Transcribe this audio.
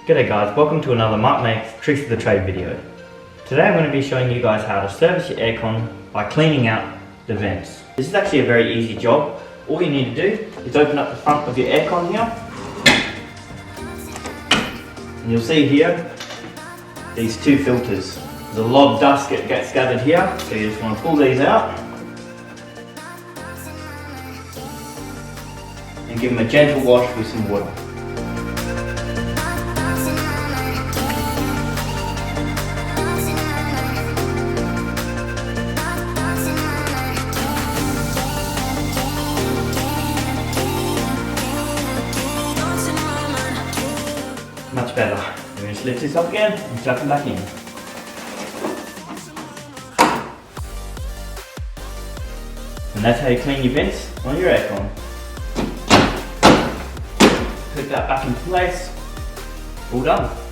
G'day guys, welcome to another Mark Makes Tricks of the Trade video. Today I'm going to be showing you guys how to service your aircon by cleaning out the vents. This is actually a very easy job. All you need to do is open up the front of your aircon here. And you'll see here, these two filters. There's a lot of dust gets gathered here, so you just want to pull these out. And give them a gentle wash with some water. Much better. We're going to lift this up again and tuck them back in. And that's how you clean your vents on your aircon. Put that back in place. All done.